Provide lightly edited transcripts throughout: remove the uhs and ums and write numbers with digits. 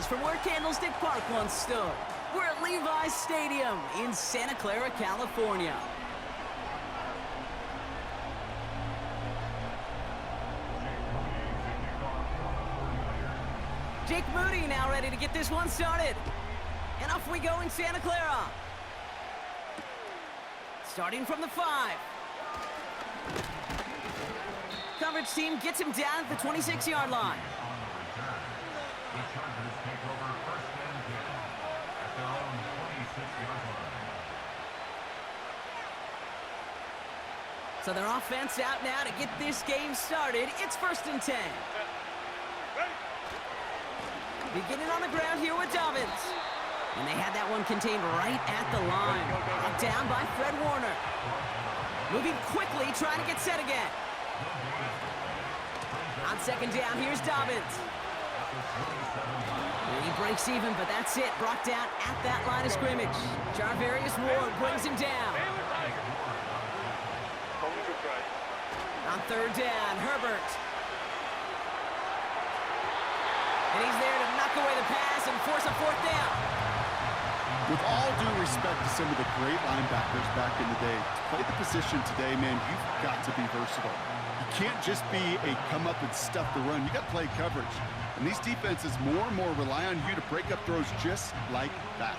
miles from where Candlestick Park once stood. We're at Levi's Stadium in Santa Clara, California. Jake Moody now ready to get this one started. And off we go in Santa Clara. Starting from the 5. Coverage team gets him down at the 26-yard line. So their offense out now to get this game started. It's 1st and 10. Beginning on the ground here with Dobbins. And they had that one contained right at the line. Brought down by Fred Warner. Moving quickly, trying to get set again. On 2nd down, here's Dobbins. And he breaks even, but that's it. Brought down at that line of scrimmage. Jarvarius Ward brings him down. On 3rd down, Herbert. And he's there to knock away the pass and force a 4th down. With all due respect to some of the great linebackers back in the day, to play the position today, man, you've got to be versatile. You can't just be a come up and stuff the run. You got to play coverage. And these defenses more and more rely on you to break up throws just like that.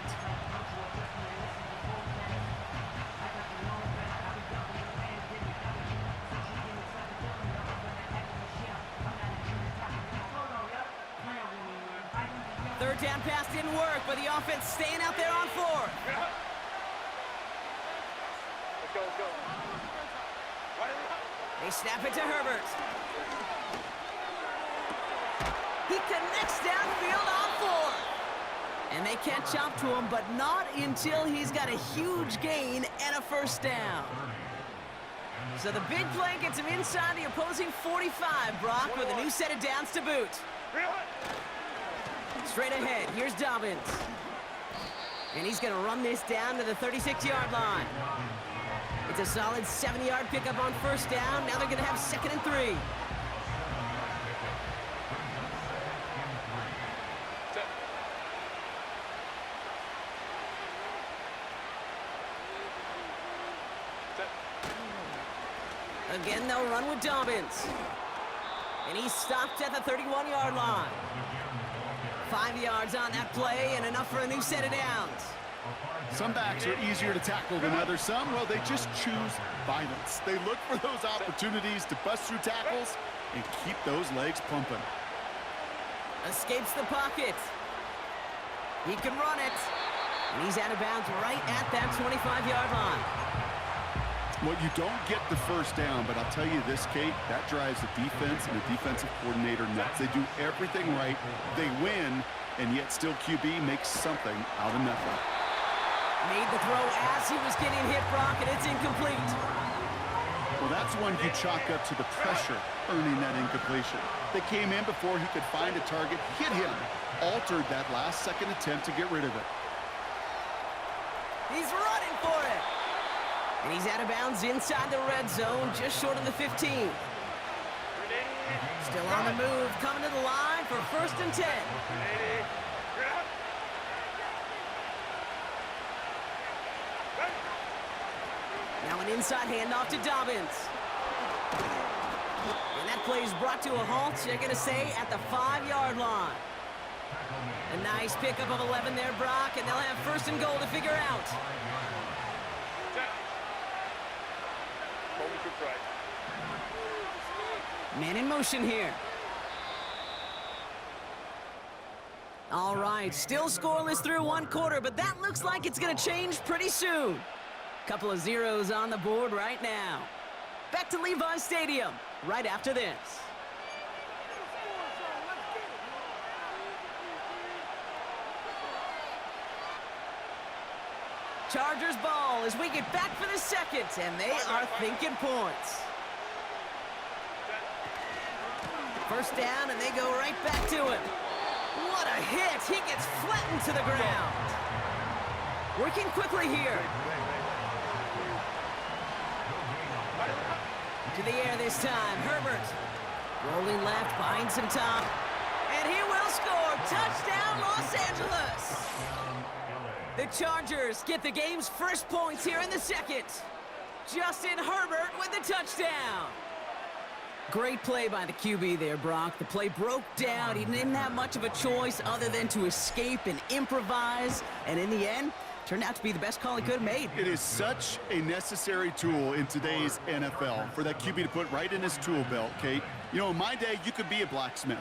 Third down pass didn't work, but the offense staying out there on 4. Let's go. They snap it to Herbert. He connects downfield on 4. And they catch up to him, but not until he's got a huge gain and a 1st down. So the big play gets him inside the opposing 45, Brock, with a new set of downs to boot. Straight ahead, here's Dobbins. And he's going to run this down to the 36-yard line. It's a solid 70-yard pickup on 1st down. Now they're going to have 2nd and 3. Again, they'll run with Dobbins. And he's stopped at the 31-yard line. 5 yards on that play and enough for a new set of downs. Some backs are easier to tackle than others. Some, well, they just choose violence. They look for those opportunities to bust through tackles and keep those legs pumping. Escapes the pocket. He can run it. And he's out of bounds right at that 25-yard line. Well, you don't get the 1st down, but I'll tell you this, Kate, that drives the defense and the defensive coordinator nuts. They do everything right. They win, and yet still QB makes something out of nothing. Made the throw as he was getting hit, Brock, and it's incomplete. Well, that's one you chalk up to the pressure earning that incompletion. They came in before he could find a target, hit him, altered that last-second attempt to get rid of it. He's running for it. And he's out of bounds inside the red zone, just short of the 15. Still on the move, coming to the line for 1st and 10. Now an inside handoff to Dobbins. And that play is brought to a halt, you're going to say, at the 5-yard line. A nice pickup of 11 there, Brock, and they'll have 1st and goal to figure out. Man in motion here. All right, still scoreless through 1 quarter, but that looks like it's going to change pretty soon. Couple of zeros on the board right now. Back to Levi's Stadium right after this. Chargers ball as we get back for the 2nd, and they are thinking points. 1st down, and they go right back to him. What a hit! He gets flattened to the ground. Working quickly here. To the air this time, Herbert. Rolling left, behind some top. And he will score. Touchdown, Los The Chargers get the game's first points here in the second. Justin Herbert with the touchdown. Great play by the QB there, Brock. The play broke down. He didn't have much of a choice other than to escape and improvise. And in the end, turned out to be the best call he could have made. It is such a necessary tool in today's NFL for that QB to put right in his tool belt, Kate. You know, in my day, you could be a blacksmith,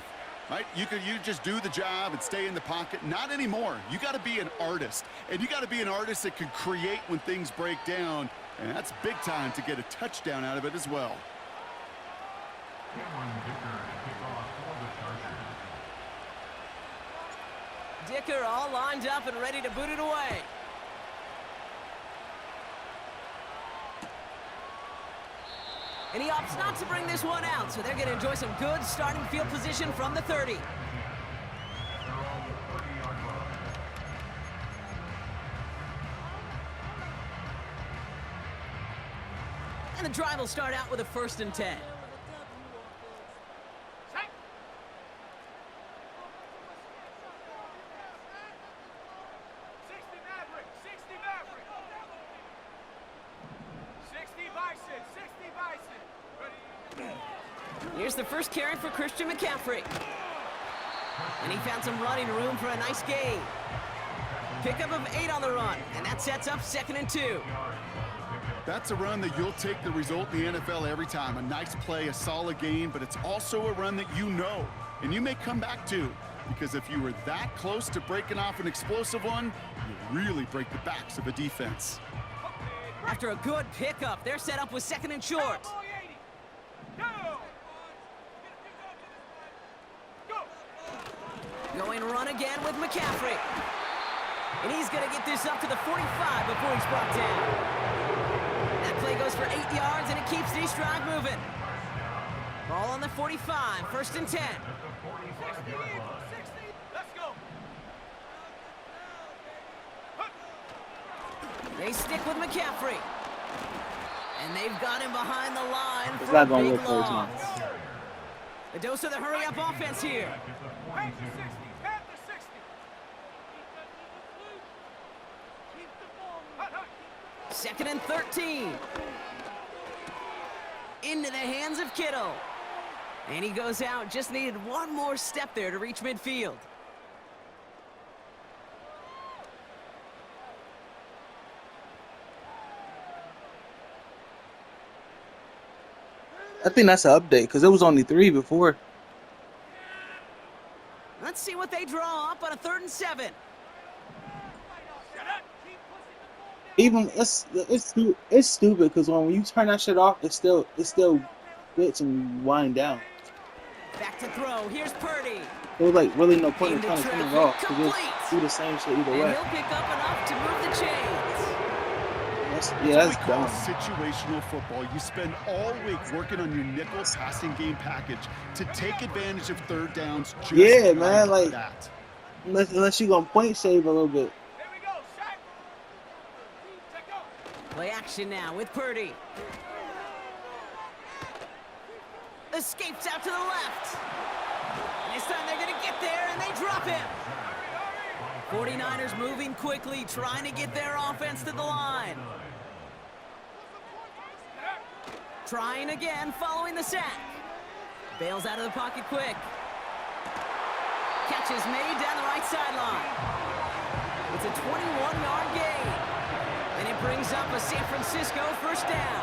right? You just do the job and stay in the pocket. Not anymore. You got to be an artist. And you got to be an artist that can create when things break down. And that's big time to get a touchdown out of it as well. Dicker all lined up and ready to boot it away. And he opts not to bring this one out, so they're going to enjoy some good starting field position from the 30. And the drive will start out with a 1st and 10. Here's the first carry for Christian McCaffrey. And he found some running room for a nice gain. Pickup of 8 on the run, and that sets up 2nd and 2. That's a run that you'll take the result in the NFL every time. A nice play, a solid game, but it's also a run that you know, and you may come back to, because if you were that close to breaking off an explosive one, you really break the backs of a defense. After a good pickup, they're set up with 2nd and short. Going run again with McCaffrey. And he's going to get this up to the 45 before he's brought down. That play goes for 8 yards, and it keeps this drive moving. Ball on the 45, 1st and 10. Let's go. They stick with McCaffrey. And they've got him behind the line It's for not a going to big work for loss. The dose of the hurry-up offense here. Panther 60. Panther 60. 2nd and 13. Into the hands of Kittle. And he goes out. Just needed one more step there to reach midfield. I think that's an update because it was only 3 before. Let's see what they draw up on a 3rd and 7. Even it's stupid because when you turn that shit off, it still fits and wind down. Back to throw. Here's Purdy. There was like really no point in Into trying to turn it traffic, off because complete. it's do the same shit either And way. he'll pick up enough to move the chains. That's That's what we call dumb. situational football. You spend all week working on your nickel passing game package to take advantage of 3rd downs. Just Yeah, man, like that. unless you gonna point save a little bit. Here we go. Shaq. Check go. Play action now with Purdy. Escapes out to the left. And this time they're going to get there, and they drop him. 49ers moving quickly, trying to get their offense to the line. Trying again, following the sack. Bails out of the pocket quick. Catch is made down the right sideline. It's a 21-yard gain. And it brings up a San Francisco 1st down.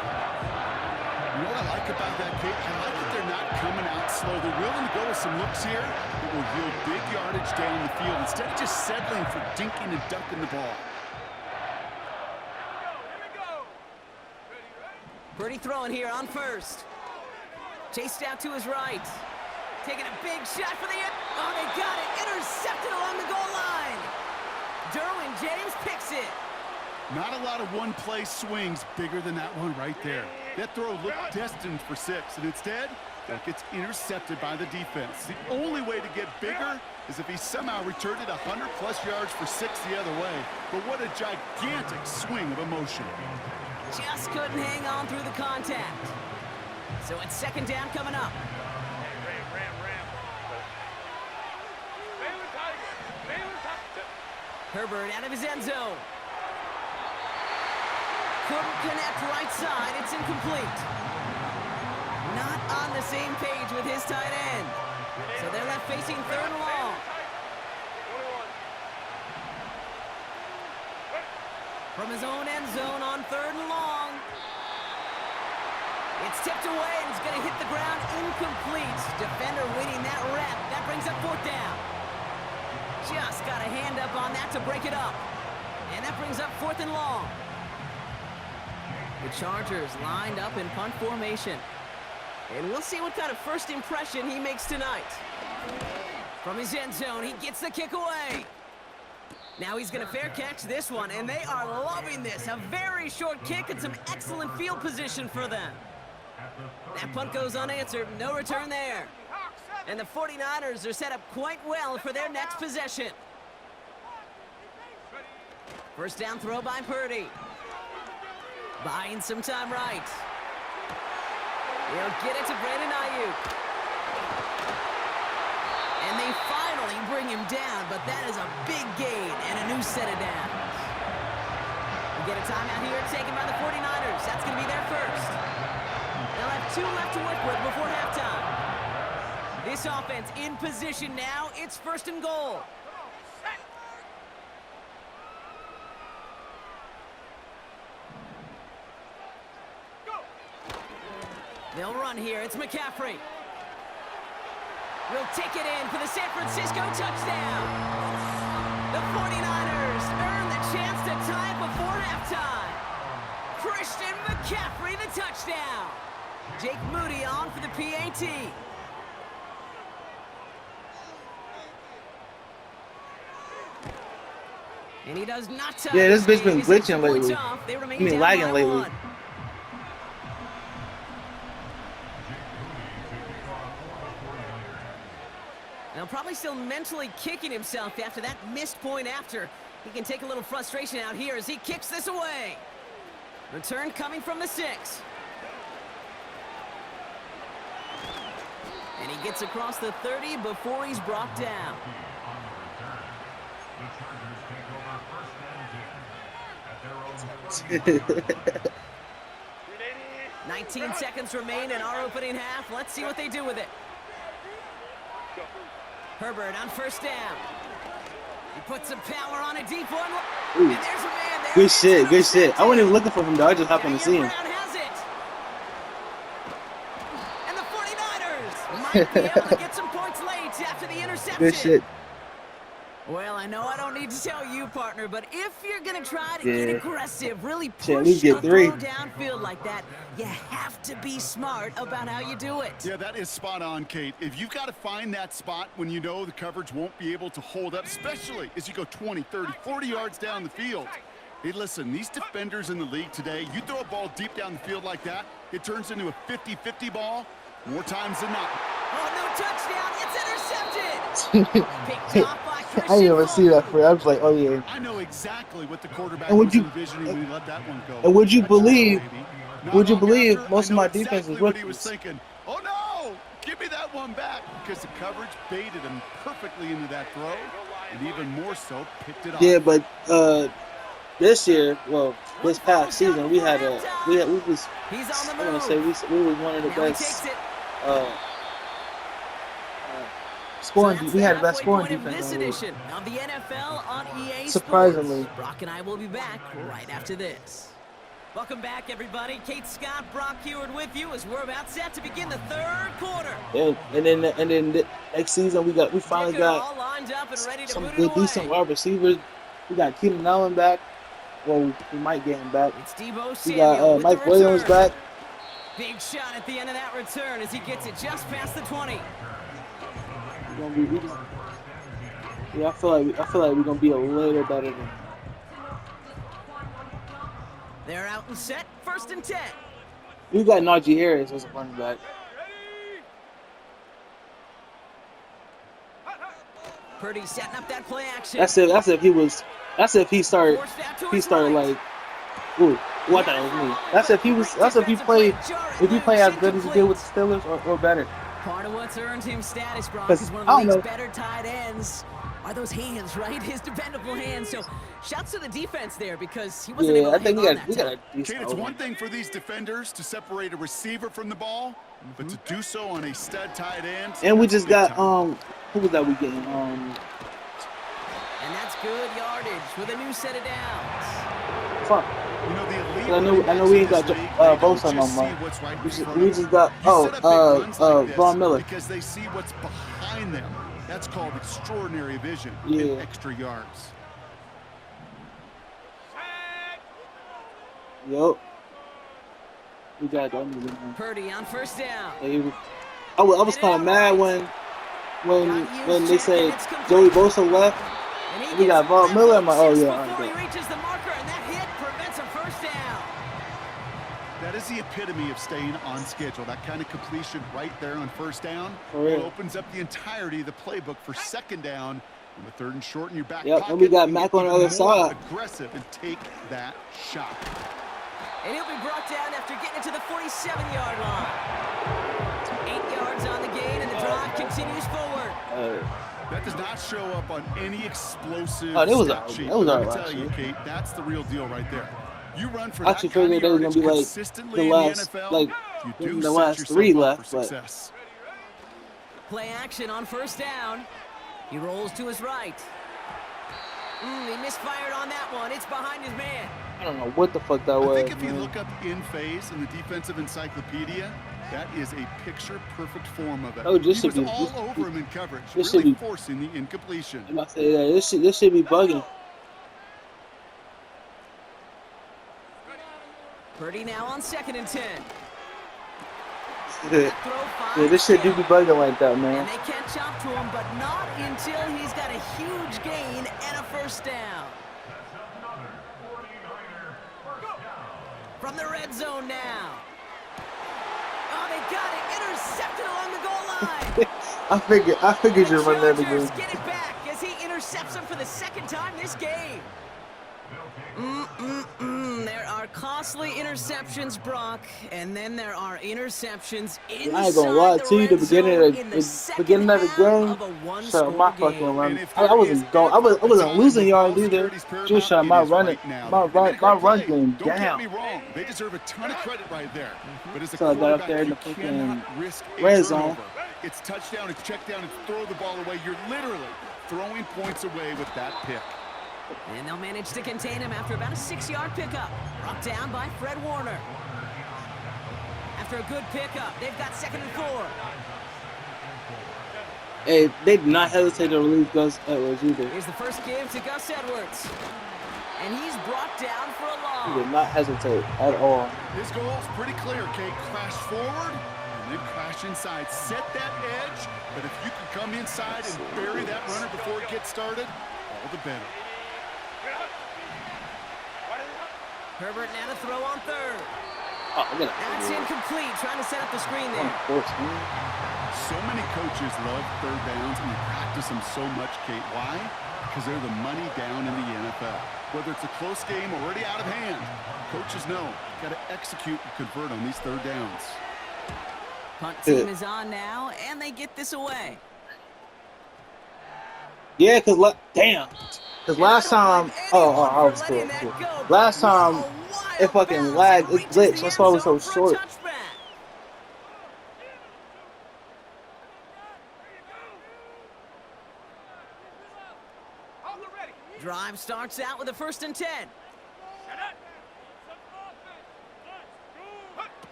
You know what I like about that, Kate? I like that they're not coming out slow. They're willing to go with some looks here that will yield big yardage down the field instead of just settling for dinking and dunking the ball. Purdy throwing here on 1st. Chased out to his right. Taking a big shot for the end. Oh, they got it. Intercepted along the goal line. Derwin James picks it. Not a lot of one-play swings bigger than that one right there. That throw looked destined for 6, and instead, it gets intercepted by the defense. The only way to get bigger is if he somehow returned it 100-plus yards for 6 the other way. But what a gigantic swing of emotion. Just couldn't hang on through the contact. So it's 2nd down coming up. Herbert out of his end zone. Couldn't connect right side. It's incomplete. Not on the same page with his tight end. So they're left facing third and long. From his own end zone on third and long. It's tipped away and it's going to hit the ground incomplete. Defender winning that rep. That brings up fourth down. Just got a hand up on that to break it up. And that brings up fourth and long. The Chargers lined up in punt formation. And we'll see what kind of first impression he makes tonight. From his end zone, he gets the kick away. Now he's going to fair catch this one, and they are loving this. A very short kick and some excellent field position for them. That punt goes unanswered. No return there. And the 49ers are set up quite well for their next possession. First down throw by Purdy. Buying some time right. He'll get it to Brandon Ayuk. And they finally bring him down, but that is a big gain and a new set of downs. We get a timeout here taken by the 49ers. That's going to be their first. They'll have 2 left to work with before halftime. This offense in position now. It's first and goal. They'll run here. It's McCaffrey. Will take it in for the San Francisco touchdown. The 49ers earn the chance to tie it before halftime. Christian McCaffrey, the touchdown. Jake Moody on for the PAT. And he does not tie. Yeah, this bitch been He's 6 glitching points lately. off. They remain I mean, down lagging by lately. 1. Now probably still mentally kicking himself after that missed point after. He can take a little frustration out here as he kicks this away. Return coming from the 6. And he gets across the 30 before he's brought down. 19 seconds remain in our opening half. Let's see what they do with it. Herbert on first down. He puts some power on a deep one. Ooh. And there's a man there. Good shit, good shit. I wasn't even looking for him, though. I just happened to see him. Brown has it. And the 49ers might be able to get some points late after the interception. Good shit. Well, I know I don't need to tell you, partner, but if you're going to try to get aggressive, really Shit, push get a 3. throw downfield like that, you have to be smart about how you do it. Yeah, that is spot on, Kate. If you've got to find that spot when you know the coverage won't be able to hold up, especially as you go 20, 30, 40 yards down the field. Hey, listen, these defenders in the league today, you throw a ball deep down the field like that, it turns into a 50-50 ball more times than not. Oh, no touchdown. It's intercepted. Picked off by Christian. I didn't even see that for. I was like, oh yeah. I know exactly what the quarterback And would was you- envisioning when he let that one go. And would you That's all, believe? baby. Not Would you long believe after, most I of know my defense exactly is what he was rookies? thinking. Oh no! Give me that one back because the coverage baited him perfectly into that throw, and even more so picked it off. Yeah, but this year, well, this past season, we was. He's on the I'm move. gonna say we was one of the Now he best takes it. scoring. So that's We had the the best halfway scoring point of defense this in the league. edition of the NFL on EA Surprisingly. Sports. Brock and I will be back right after this. Welcome back, everybody. Kate Scott, Brock Heward with you as we're about set to begin the third quarter. And then the next season we finally Get it all got lined up and ready to some boot it good, away. decent wide receivers. We got Keenan Allen back. Well, we might get him back. It's Deebo We Samuel got with Mike the Williams return. back. Big shot at the end of that return as he gets it just past the 20. I feel like we're gonna be a little better than. They're out and set. First and 10. We got Najee Harris as a running back. Purdy setting up that play action. That's if he was. That's if he started. Forced out to He his started right. like. Ooh, what that was me. That's if he was. That's if he played. If he played as good as he did with the Steelers, or better. Part of what's earned him status, Brock, 'Cause is one I of don't the know. league's better tight ends. are those hands, right? His dependable hands. So shouts to the defense there because he wasn't able Yeah, I to think hang on we that got time. a Kate, it's one thing for these defenders to separate a receiver from the ball, but to do so on a stud tight end. And we just got time. who was that we getting? And that's good yardage with a new set of downs. Fuck. You know, the elite I know we ain't got league, Bosa no just see more. what's right in We front we of just them. got You set up big runs like this Von Miller. because they see what's behind them. That's called extraordinary vision Yeah. and extra yards. Yup. We got that. Purdy on first down. I was kind of mad when they said Joey Bosa left. And We got Von Miller. I'm like, oh just yeah, before he alright, reaches the marker, and that hit prevents a first down. That is the epitome of staying on schedule. That kind of completion right there on first down opens up the entirety of the playbook for second down. On the third and short in your back pocket. and we got Mac on the other more side. Aggressive and take that shot. And he'll be brought down after getting it to the 47-yard line. 8 yards on the gain, and the drive continues forward. That does not show up on any explosive Oh, that was stat all- sheet. that was Let all me right, tell you, shit. Kate, that's the real deal right there. You run for I that actually kind of figured they was yardage gonna be like consistently the in last, the NFL, like you do the set last yourself 3 up left, for but success. Play action on first down. He rolls to his right. He misfired on that one. It's behind his man. I don't know what the fuck that I was. think if you man. look up in phase in the defensive encyclopedia, that is a picture-perfect form of it. Oh, this He should was be- all this- over him in coverage, this should really be- forcing the incompletion. I'm about to say that this should be bugging. Purdy now on 2nd and 10. Yeah, Throw five. this shit do be bugging like that, man. And they catch up to him, but not until he's got a huge gain and a first down. From the red zone now. Oh, they got it. Intercepted along the goal line. I figured you'd The run that Chargers again. get it back as he intercepts him for the second time this game. There are costly interceptions, Brock, and then there are interceptions inside I ain't gonna lie the to you. red The zone beginning of the game, of a shut one-score my game. fucking run. And if I wasn't going. I wasn't losing yards either. security's paramount, Just shut it my is run, right now. my They made a run great play. game Don't get down. me wrong. They deserve a ton of credit right there. But as a So I got up quarterback, there in you the fucking cannot risk a red zone. turnover. It's touchdown, it's check down, it's throw the ball away. You're literally throwing points away with that pick. And they'll manage to contain him after about a 6-yard pickup. Brought down by Fred Warner. After a good pickup, they've got 2nd and 4. Hey, they did not hesitate to release Gus Edwards either. Here's the first give to Gus Edwards. And he's brought down for a He did loss. not hesitate at all. His goal is pretty clear, Kate. Crash forward and then crash inside. Set that edge, but if you can come inside and bury that runner before it gets started, all the better. Herbert now to throw on 3rd. Oh, I got That's incomplete. Trying to set up the screen there. So many coaches love third downs and they practice them so much, Kate. Why? Because they're the money down in the NFL. Whether it's a close game or already out of hand, coaches know got to execute and convert on these third downs. Punt team is on now, and they get this away. Yeah, cause last time, I was cool. Last time, it fucking lagged, it glitched. That's why it was so short. Drive starts out with a 1st and 10.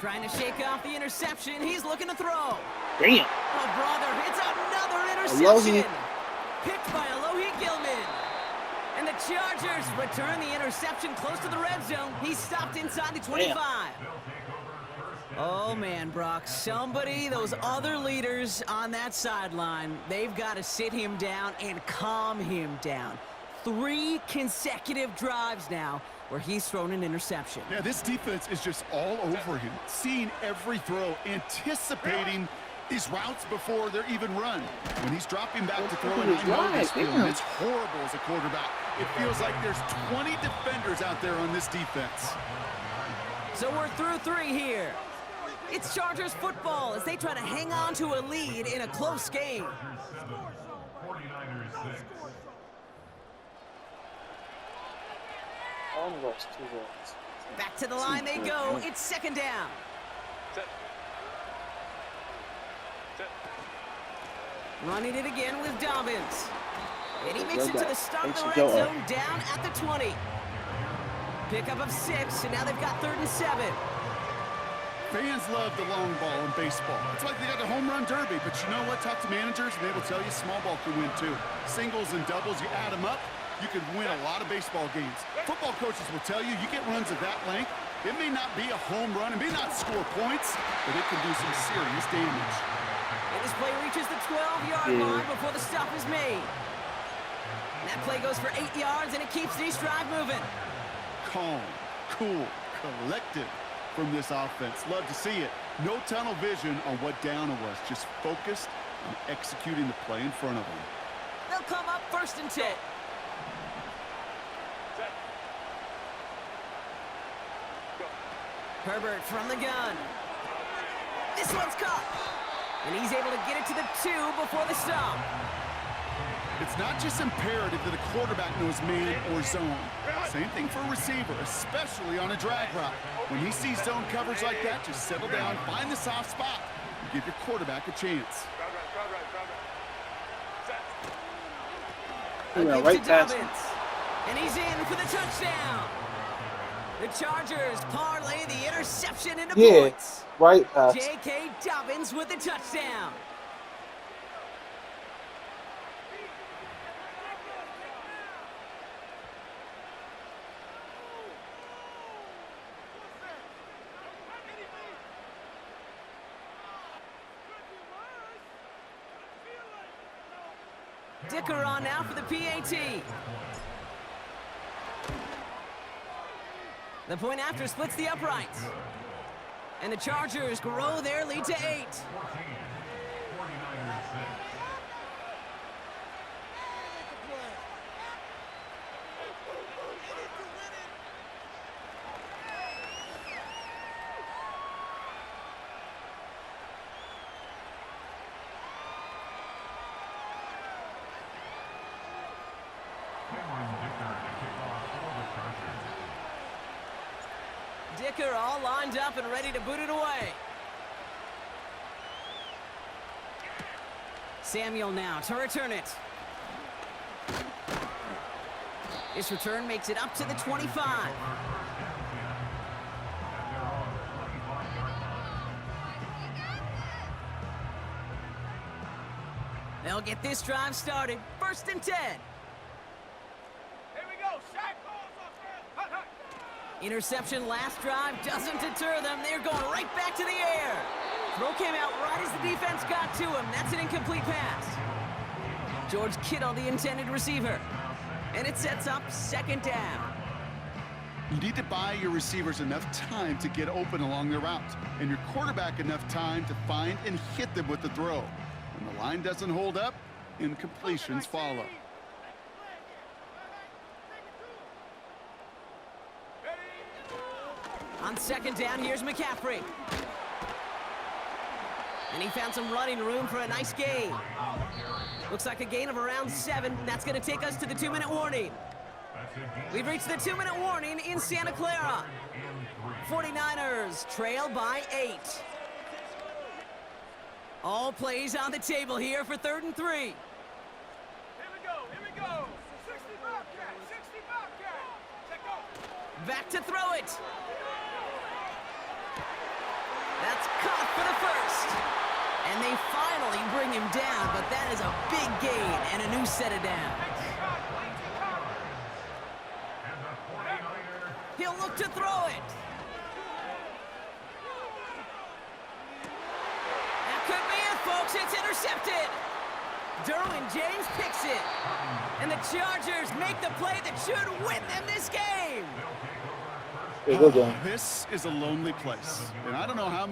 Trying to shake off the interception. He's looking to throw. Damn. Oh, brother, it's another Alohi. interception. Picked by Alohi Gilman. And the Chargers return the interception close to the red zone. He's stopped inside the 25. Oh, man, Brock. Somebody, those other leaders on that sideline, they've got to sit him down and calm him down. 3 consecutive drives now where he's thrown an interception. Yeah, this defense is just all over him, seeing every throw, anticipating these routes before they're even run. When he's dropping back to throw, and I know this feeling, it's horrible as a quarterback. It feels like there's 20 defenders out there on this defense. So we're through 3 here. It's Chargers football as they try to hang on to a lead in a close game. only lost 2 games. Back to the line they go. It's second down. Running it again with Dobbins. And he makes it to the start of the red zone down at the 20. Pickup of 6, and now they've got 3rd and 7. Fans love the long ball in baseball. It's like they got the home run derby, but you know what? Talk to managers, and they will tell you small ball can win too. Singles and doubles, you add them up, you can win a lot of baseball games. Football coaches will tell you, you get runs of that length, it may not be a home run, it may not score points, but it can do some serious damage. And this play reaches the 12-yard line before the stop is made. And that play goes for 8 yards, and it keeps this drive moving. Calm, cool, collected from this offense. Love to see it. No tunnel vision on what down it was. Just focused on executing the play in front of them. They'll come up 1st and 10. Herbert from the gun. This one's caught. And he's able to get it to the 2 before the stop. It's not just imperative that a quarterback knows man or zone. Same thing for a receiver, especially on a drag route. When he sees zone coverage like that, just settle down, find the soft spot, and give your quarterback a chance. Right pass. And he's in for the touchdown. The Chargers parlay the interception into points. Right pass. J.K. Dobbins with the touchdown. Dicker on now for the PAT. The point after splits the uprights. And the Chargers grow their lead to 8. Dicker all lined up and ready to boot it away. Samuel now to return it. This return makes it up to the 25. They'll get this drive started. 1st and 10. Here we go, Shaq. Hut, hut. Interception last drive doesn't deter them. They're going right back to the air. Throw came out right as the defense got to him. That's an incomplete pass. George Kittle, the intended receiver. And it sets up 2nd down. You need to buy your receivers enough time to get open along their route, and your quarterback enough time to find and hit them with the throw. When the line doesn't hold up, incompletions follow. On 2nd down, here's McCaffrey. And he found some running room for a nice gain. Looks like a gain of around 7. That's going to take us to the 2-minute warning. We've reached the 2-minute warning in Santa Clara. 49ers trail by 8. All plays on the table here for 3rd and 3. Here we go. 60 Bobcat, 60 Bobcat. Check out. Back to throw it. That's caught for the 1st. And they finally bring him down, but that is a big gain and a new set of downs. He'll look to throw it. That could be it, folks. It's intercepted. Derwin James picks it. And the Chargers make the play that should win them this game. This is a lonely place, and I don't know how